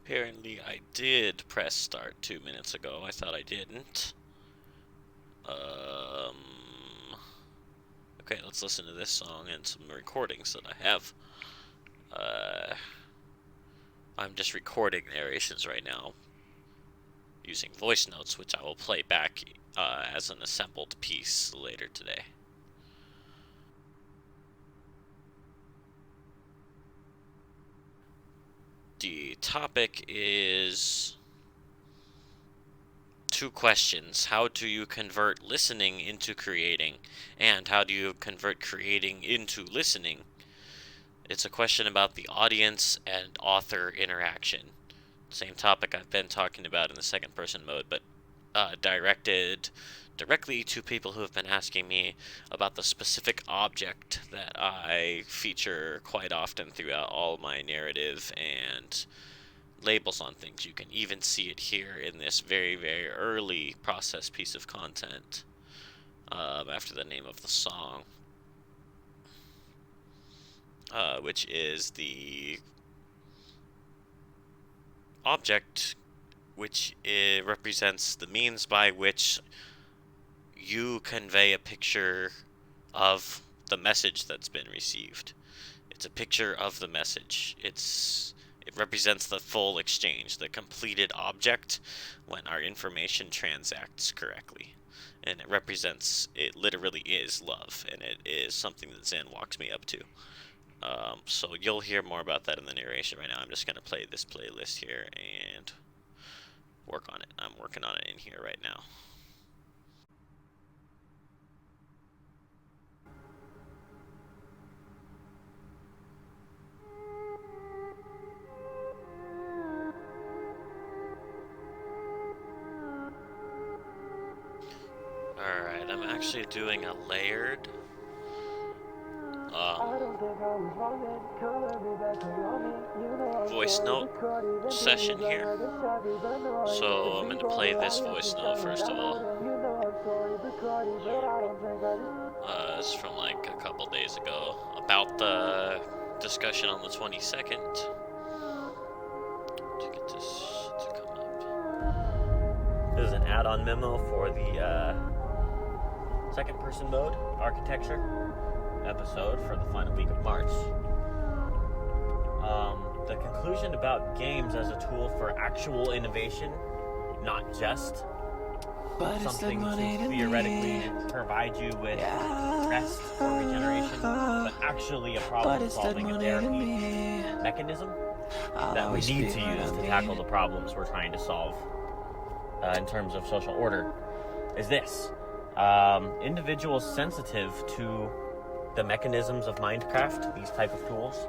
Apparently I did press start 2 minutes ago. I thought I didn't. Okay, let's listen to this song and some recordings that I have. I'm just recording narrations right now using voice notes, which I will play back as an assembled piece later today. The topic is 2 questions. How do you convert listening into creating? And how do you convert creating into listening? It's a question about the audience and author interaction. Same topic I've been talking about in the second person mode, but directed directly to people who have been asking me about the specific object that I feature quite often throughout all my narrative and labels on things. You can even see it here in this very, very early process piece of content after the name of the song, which is the object which represents the means by which you convey a picture of the message that's been received. It's a picture of the message. It represents the full exchange, the completed object when our information transacts correctly. And it literally is love, and it is something that Zen walks me up to. So you'll hear more about that in the narration right now. I'm just going to play this playlist here and work on it. I'm working on it in here right now. Alright, I'm actually doing a layered voice note session here. So I'm going to play this voice note first of all. It's from like a couple days ago about the discussion on the 22nd. To get this to come up. This is an add-on memo for the second person mode architecture episode for the final week of March. The conclusion about games as a tool for actual innovation, not just something to theoretically provide you with rest or regeneration, but actually a problem-solving and therapy mechanism that we need to use to tackle the problems we're trying to solve in terms of social order, is this. Individuals sensitive to the mechanisms of Minecraft, these type of tools,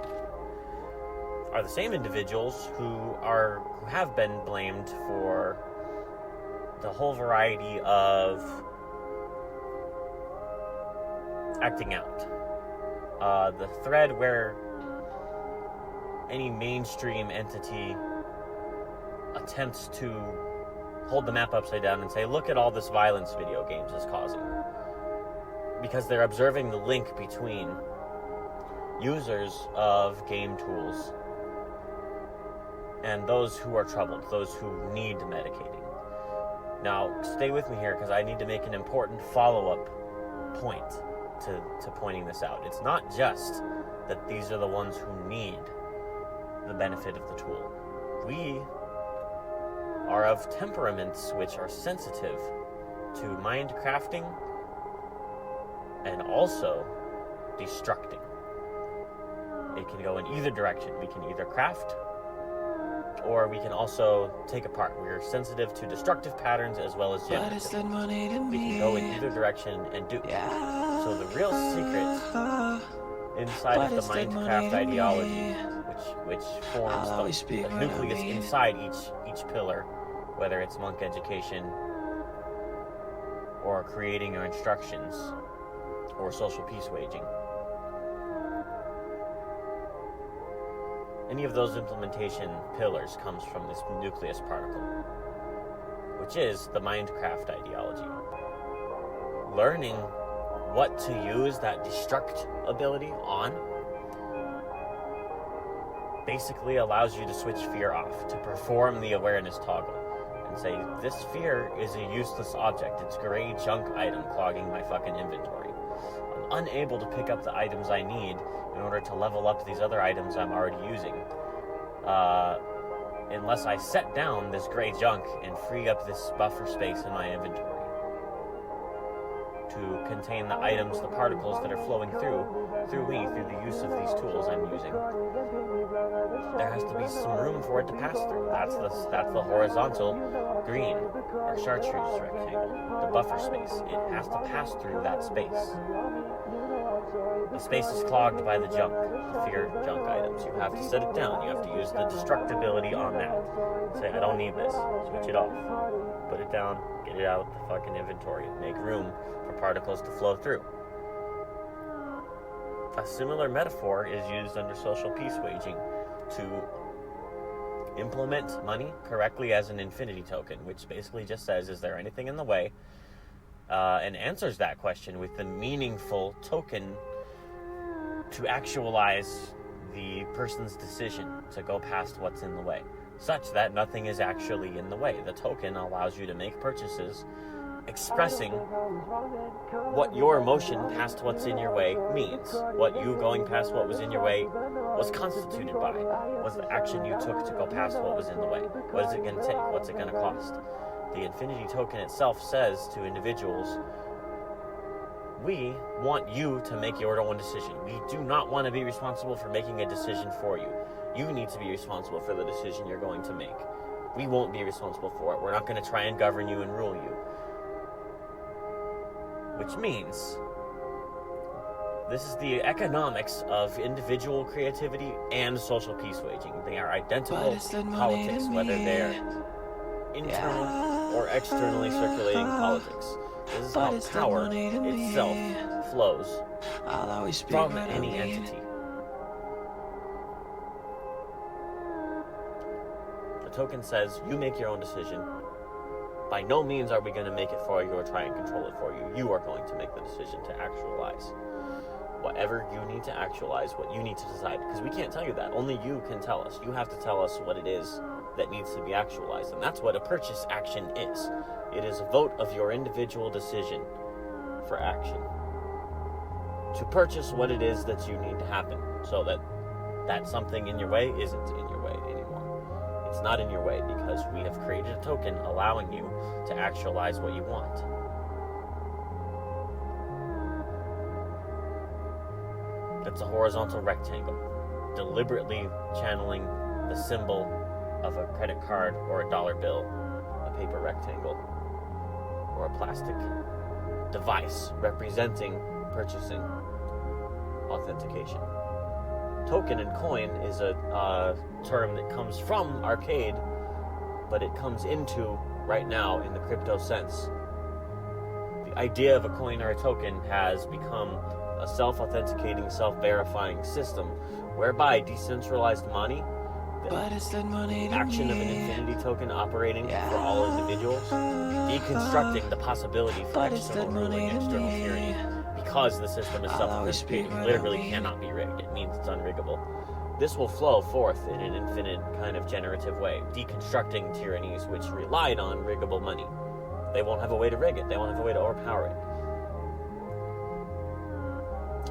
are the same individuals who have been blamed for the whole variety of acting out. The thread where any mainstream entity attempts to hold the map upside down and say, look at all this violence video games is causing. Because they're observing the link between users of game tools and those who are troubled, those who need medicating. Now, stay with me here because I need to make an important follow-up point to pointing this out. It's not just that these are the ones who need the benefit of the tool. We are of temperaments which are sensitive to mind crafting and also destructing. It can go in either direction. We can either craft or we can also take apart. We're sensitive to destructive patterns as well as generative. We can go in either direction and do. So the real secret inside of the Minecraft ideology, which forms the nucleus inside each pillar, whether it's monk education or creating your instructions or social peace waging. Any of those implementation pillars comes from this nucleus particle, which is the Minecraft ideology. Learning what to use that destruct ability on basically allows you to switch fear off, to perform the awareness toggle, and say, this fear is a useless object. It's gray junk item clogging my fucking inventory. I'm unable to pick up the items I need in order to level up these other items I'm already using. Unless I set down this gray junk and free up this buffer space in my inventory to contain the items, the particles that are flowing through me, through the use of these tools I'm using. There has to be some room for it to pass through. That's the horizontal green, or chartreuse rectangle, the buffer space. It has to pass through that space. The space is clogged by the junk, the fear junk items. You have to set it down. You have to use the destructibility on that. Say, I don't need this. Switch it off. Put it down. Get it out of the fucking inventory. Make room for particles to flow through. A similar metaphor is used under social peace waging to implement money correctly as an infinity token, which basically just says, is there anything in the way? And answers that question with the meaningful token to actualize the person's decision to go past what's in the way, such that nothing is actually in the way. The token allows you to make purchases expressing what your motion past what's in your way means. What you going past what was in your way was constituted by, was the action you took to go past what was in the way. What is it going to take? What's it going to cost? The infinity token itself says to individuals, we want you to make your own decision. We do not want to be responsible for making a decision for you. You need to be responsible for the decision you're going to make. We won't be responsible for it. We're not going to try and govern you and rule you. Which means this is the economics of individual creativity and social peace waging. They are identical politics, whether they're internal or externally circulating politics. This is how power itself flows from any entity. The token says, you make your own decision. By no means are we going to make it for you or try and control it for you. You are going to make the decision to actualize whatever you need to actualize, what you need to decide. Because we can't tell you that. Only you can tell us. You have to tell us what it is that needs to be actualized. And that's what a purchase action is. It is a vote of your individual decision for action to purchase what it is that you need to happen, so that something in your way isn't in your way anymore. It's not in your way because we have created a token allowing you to actualize what you want. It's a horizontal rectangle, deliberately channeling the symbol of a credit card or a dollar bill, a paper rectangle, or a plastic device representing purchasing authentication. Token and coin is a term that comes from arcade, but it comes into right now in the crypto sense. The idea of a coin or a token has become a self-authenticating, self-verifying system whereby decentralized money, the action of an infinity token operating for all individuals, deconstructing the possibility for external ruling, external tyranny, because the system is self-authenticating, literally cannot be rigged. It means it's unriggable. This will flow forth in an infinite kind of generative way, deconstructing tyrannies which relied on riggable money. They won't have a way to rig it. They won't have a way to overpower it.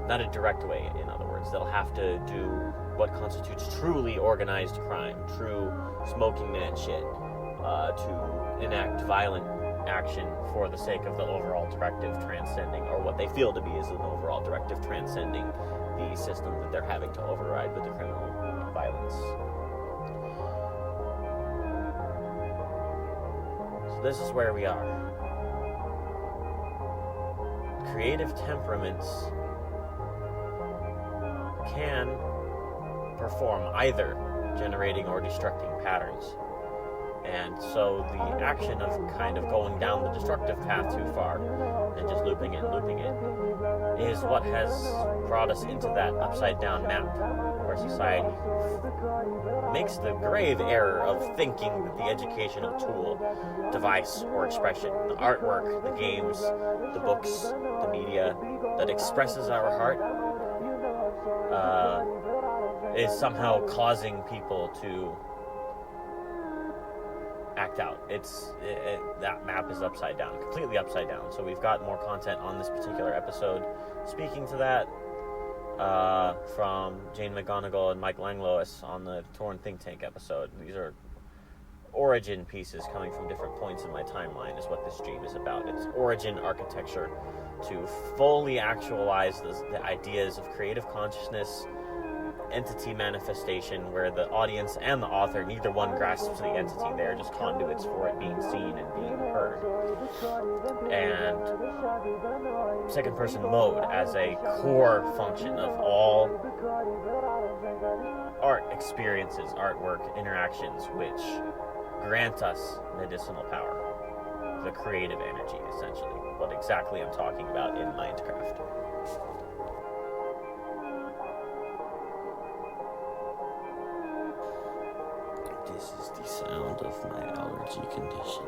Not a direct way, in other words. They'll have to do what constitutes truly organized crime, true smoking that shit, to enact violent action for the sake of the overall directive transcending, or what they feel to be as an overall directive transcending the system that they're having to override with the criminal violence. So this is where we are. Creative temperaments can perform either generating or destructing patterns. And so the action of kind of going down the destructive path too far and just looping it is what has brought us into that upside down map where society makes the grave error of thinking that the educational tool, device, or expression, the artwork, the games, the books, the media that expresses our heart, is somehow causing people to act out. That map is upside down, completely upside down. So we've got more content on this particular episode speaking to that, from Jane McGonigal and Mike Langlois on the Torn Think Tank episode. These are origin pieces coming from different points in my timeline is what this dream is about. It's origin architecture to fully actualize the ideas of creative consciousness, entity manifestation, where the audience and the author, neither one grasps the entity. They're just conduits for it being seen and being heard. And second person mode as a core function of all art experiences, artwork, interactions, which grant us medicinal power, the creative energy, essentially. What exactly I'm talking about in Mindcraft. This is the sound of my allergy condition.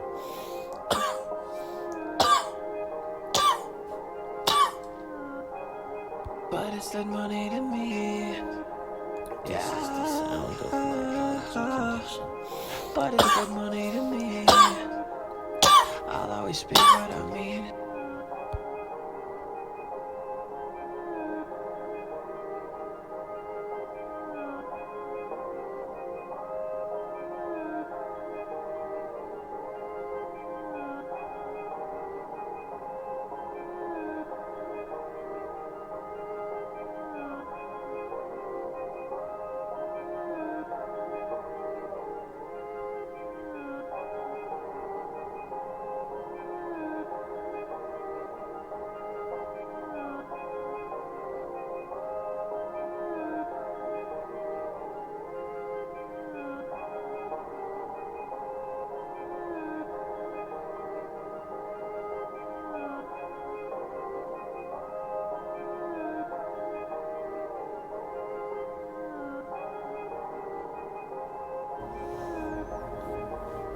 But it's that money to me. This is the sound of my allergy condition. But it's that money to me. I'll always speak what I mean.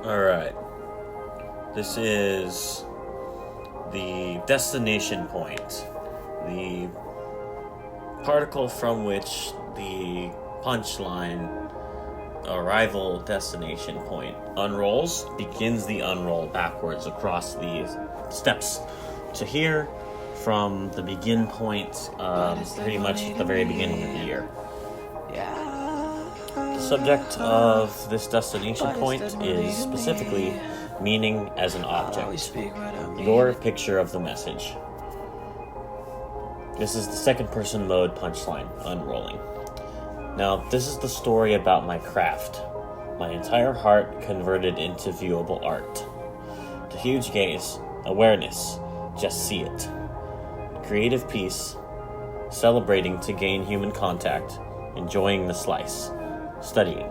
Alright. This is the destination point. The particle from which the punchline arrival destination point unrolls, begins the unroll backwards across the steps to here from the begin point, pretty much at the very beginning of the year. The subject of this destination point is specifically meaning as an object, your picture of the message. This is the second person mode punchline unrolling. Now, this is the story about my craft, my entire heart converted into viewable art. The huge gaze, awareness, just see it. Creative peace, celebrating to gain human contact, enjoying the slice, studying,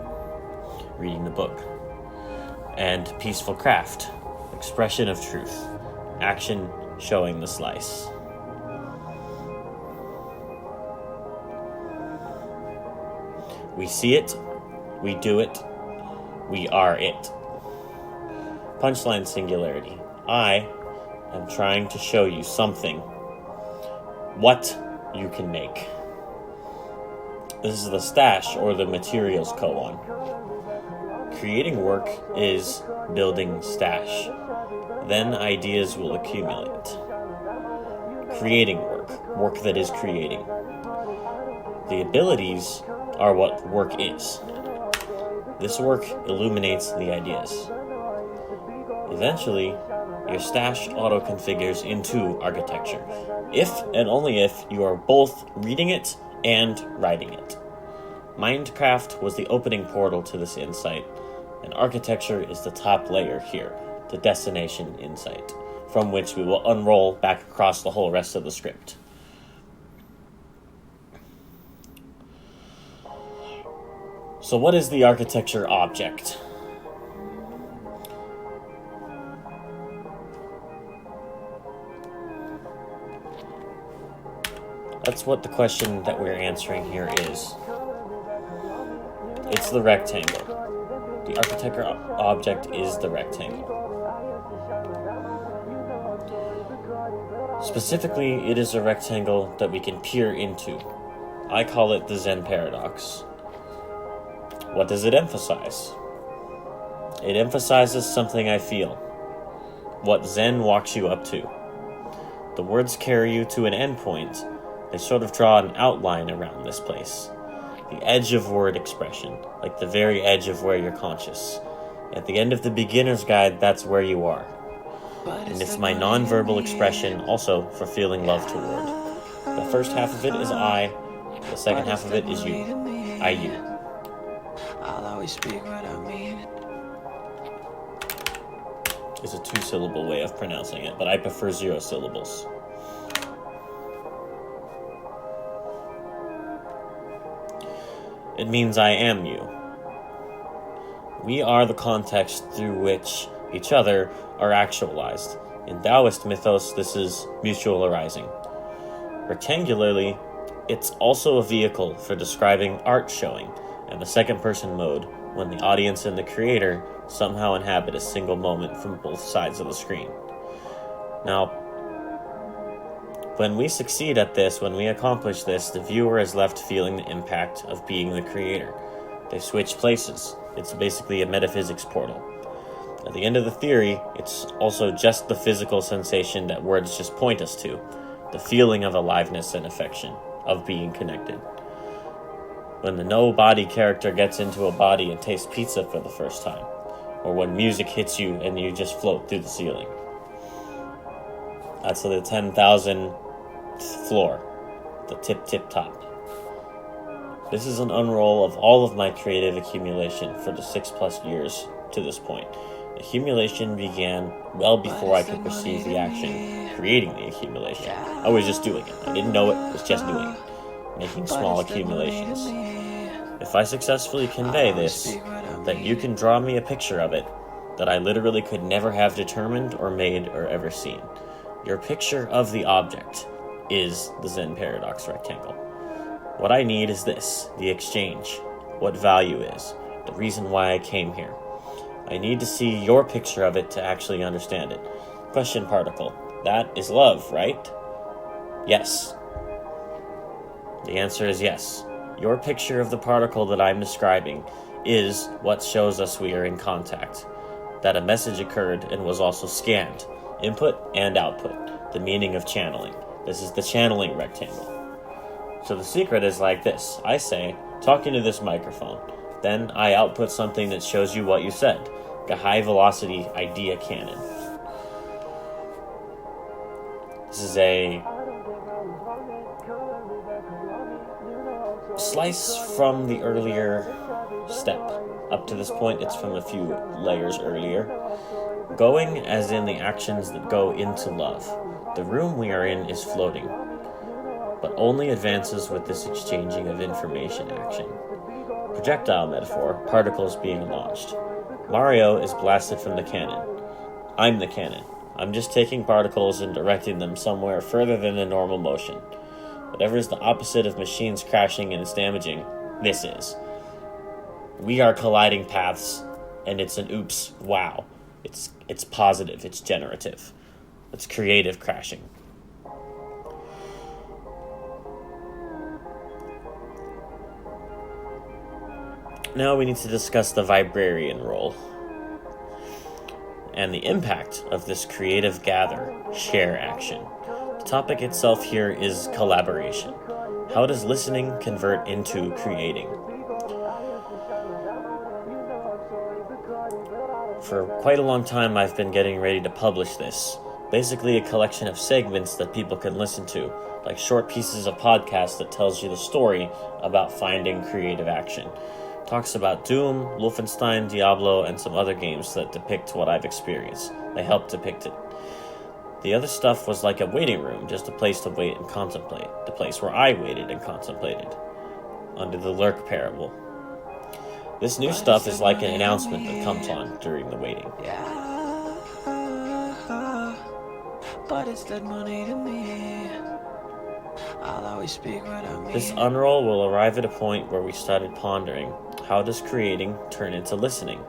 reading the book. And peaceful craft, expression of truth, action showing the slice. We see it, we do it, we are it. Punchline singularity. I am trying to show you something. What you can make. This is the stash or the materials koan. Creating work is building stash. Then ideas will accumulate. Creating work that is creating. The abilities are what work is. This work illuminates the ideas. Eventually, your stash auto-configures into architecture, if and only if you are both reading it and writing it. Mindcraft was the opening portal to this insight, and architecture is the top layer here, the destination insight, from which we will unroll back across the whole rest of the script. So what is the architecture object? That's what the question that we're answering here is. It's the rectangle. The architecture object is the rectangle. Specifically, it is a rectangle that we can peer into. I call it the Zen paradox. what does it emphasize? It emphasizes something I feel, what Zen walks you up to. The words carry you to an endpoint. They sort of draw an outline around this place. The edge of word expression, like the very edge of where you're conscious. At the end of the beginner's guide, that's where you are. And it's my non-verbal expression also for feeling love toward. The first half of it is I, the second half of it is you. I, you. I'll always speak what I mean. It's a 2-syllable way of pronouncing it, but I prefer 0 syllables. It means I am you. We are the context through which each other are actualized. In Taoist mythos, this is mutual arising. Rectangularly, it's also a vehicle for describing art showing, and the second-person mode, when the audience and the creator somehow inhabit a single moment from both sides of the screen. Now, when we succeed at this, when we accomplish this, the viewer is left feeling the impact of being the creator. They switch places. It's basically a metaphysics portal. At the end of the theory, it's also just the physical sensation that words just point us to, the feeling of aliveness and affection, of being connected. When the no-body character gets into a body and tastes pizza for the first time, or when music hits you and you just float through the ceiling. That's the 10,000th floor, the tip top. This is an unroll of all of my creative accumulation for the 6+ years to this point. Accumulation began well before I could perceive the action, creating the accumulation. I was just doing it. I didn't know it, I was just doing it. Making small accumulations. If I successfully convey this, that you can draw me a picture of it, that I literally could never have determined or made or ever seen. Your picture of the object is the Zen paradox rectangle. What I need is this, the exchange, what value is, the reason why I came here. I need to see your picture of it to actually understand it. Question particle, that is love, right? Yes. The answer is yes. Your picture of the particle that I'm describing is what shows us we are in contact, that a message occurred and was also scanned, input and output, the meaning of channeling. This is the channeling rectangle. So the secret is like this. I say, talking to this microphone. Then I output something that shows you what you said, like a high-velocity idea cannon. This is a slice from the earlier step. Up to this point, it's from a few layers earlier. Going as in the actions that go into love. The room we are in is floating, but only advances with this exchanging of information action. Projectile metaphor, particles being launched. Mario is blasted from the cannon. I'm the cannon. I'm just taking particles and directing them somewhere further than the normal motion. Whatever is the opposite of machines crashing and it's damaging, this is. We are colliding paths, and it's an oops, wow. It's positive, it's generative. It's creative crashing. Now we need to discuss the vibrarian role and the impact of this creative gather, share action. The topic itself here is collaboration. How does listening convert into creating? For quite a long time I've been getting ready to publish this. Basically a collection of segments that people can listen to, like short pieces of podcast that tells you the story about finding creative action. Talks about Doom, Wolfenstein, Diablo, and some other games that depict what I've experienced. They help depict it. The other stuff was like a waiting room, just a place to wait and contemplate. The place where I waited and contemplated. Under the Lurk parable. This new stuff is like an announcement that comes on during the waiting. But it's dead money to me. I'll always speak what I mean. This unroll will arrive at a point where we started pondering, how does creating turn into listening?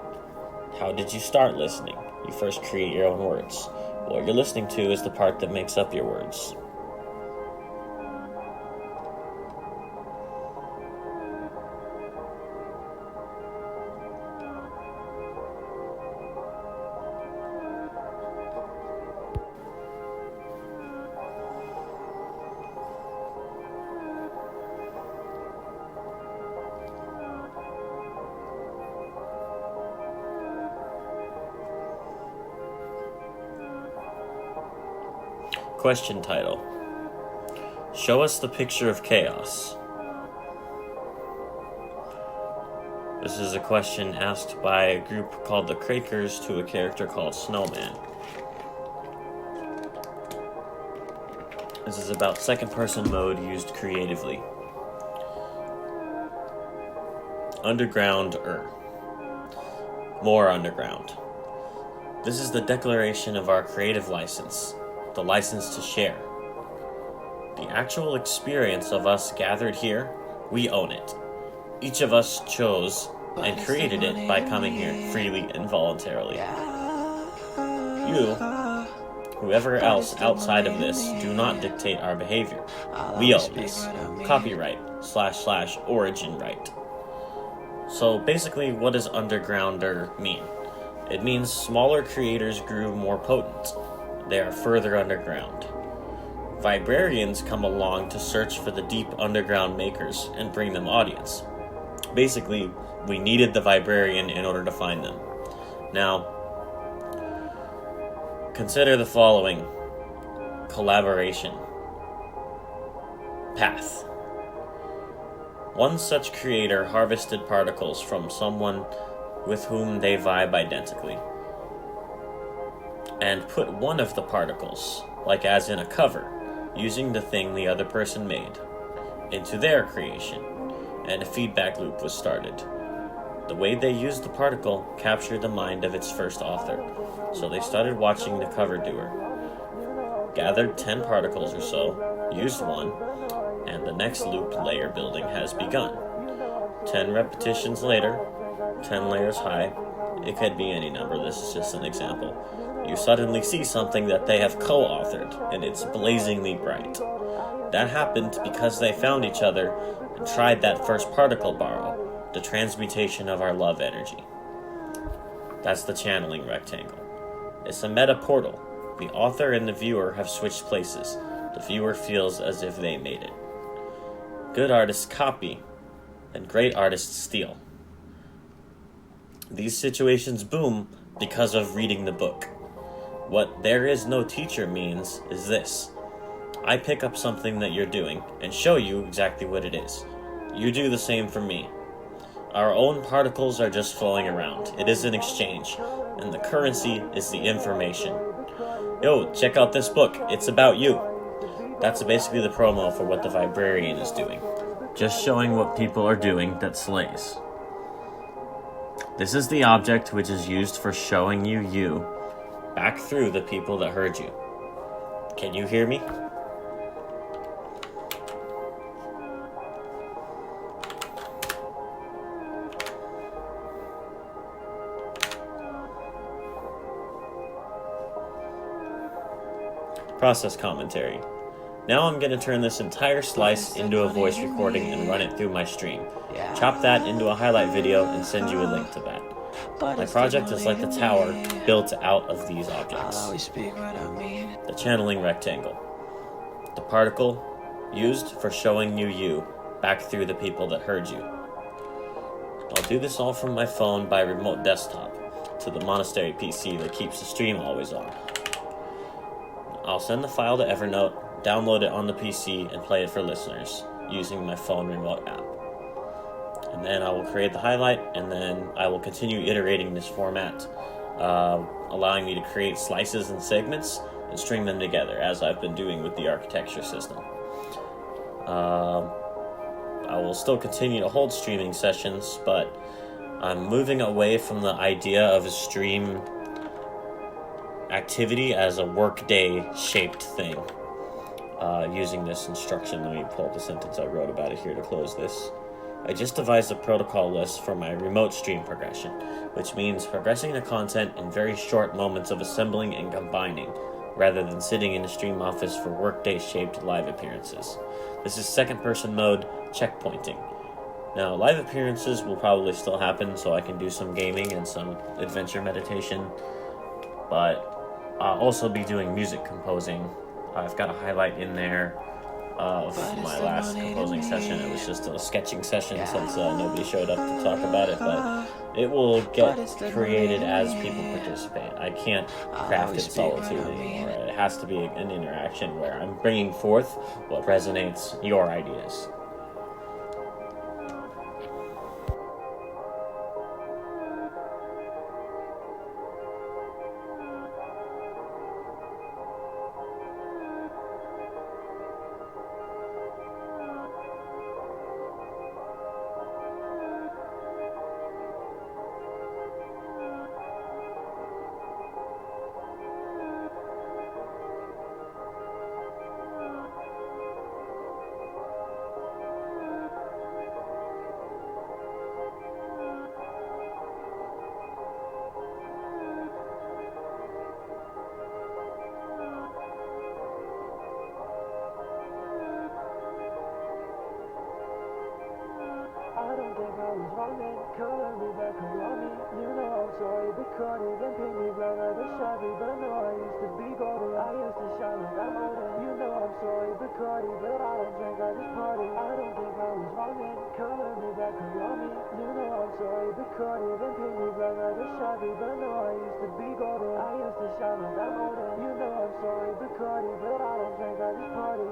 How did you start listening? You first create your own words. What you're listening to is the part that makes up your words. Question title: Show us the picture of chaos. This is a question asked by a group called the Quakers to a character called Snowman. This is about second-person mode used creatively. Underground More underground. This is the declaration of our creative license, the license to share. The actual experience of us gathered here, we own it. Each of us chose and created it by coming here freely and voluntarily. You, whoever else outside of this, do not dictate our behavior. We own this. Copyright / origin right. So basically, what does undergrounder mean? It means smaller creators grew more potent. They are further underground. Vibrarians come along to search for the deep underground makers and bring them audience. Basically, we needed the Vibrarian in order to find them. Now, consider the following collaboration path. One such creator harvested particles from someone with whom they vibe identically, and put one of the particles, like as in a cover, using the thing the other person made, into their creation, and a feedback loop was started. The way they used the particle captured the mind of its first author, so they started watching the cover doer. Gathered 10 particles or so, used one, and the next loop layer building has begun. 10 repetitions later, 10 layers high, it could be any number, this is just an example. You suddenly see something that they have co-authored, and it's blazingly bright. That happened because they found each other and tried that first particle borrow, the transmutation of our love energy. That's the channeling rectangle. It's a meta portal. The author and the viewer have switched places. The viewer feels as if they made it. Good artists copy, and great artists steal. These situations boom because of reading the book. What "there is no teacher" means is this. I pick up something that you're doing and show you exactly what it is. You do the same for me. Our own particles are just flowing around. It is an exchange, and the currency is the information. Yo, check out this book. It's about you. That's basically the promo for what the Vibrarian is doing. Just showing what people are doing that slays. This is the object which is used for showing you back through the people that heard you. Can you hear me? Process commentary. Now I'm going to turn this entire slice into a voice recording and run it through my stream. Chop that into a highlight video and send you a link to that. My project is like the tower built out of these objects. The channeling rectangle. The particle used for showing you back through the people that heard you. I'll do this all from my phone by remote desktop to the monastery PC that keeps the stream always on. I'll send the file to Evernote, download it on the PC, and play it for listeners using my phone remote app. And then I will create the highlight, and then I will continue iterating this format, allowing me to create slices and segments and string them together, as I've been doing with the architecture system. I will still continue to hold streaming sessions, but I'm moving away from the idea of a stream activity as a workday shaped thing. Using this instruction, let me pull up the sentence I wrote about it here to close this. I just devised a protocol list for my remote stream progression, which means progressing the content in very short moments of assembling and combining, rather than sitting in a stream office for workday-shaped live appearances. This is second-person mode checkpointing. Now, live appearances will probably still happen, so I can do some gaming and some adventure meditation, but I'll also be doing music composing. I've got a highlight in there of my last composing session. It was just a sketching session since nobody showed up to talk about it, but it will get created as people participate. I can't craft it solitude anymore. It has to be an interaction where I'm bringing forth what resonates, your ideas. I don't think I was wrong then. Color me back around me. You know I'm sorry, but caught it and paint me black like a shabby. But I know I used to be golden. I used to shine like I'm older. You know I'm sorry, but caught it, but I don't drink, I just party. I don't think I was wrong then. Color me back around me. You know I'm sorry, but caught it and paint me black like a shabby. But I know I used to be golden. I used to shine like I'm older. You know I'm sorry, but caught it, but I don't drink, I just party.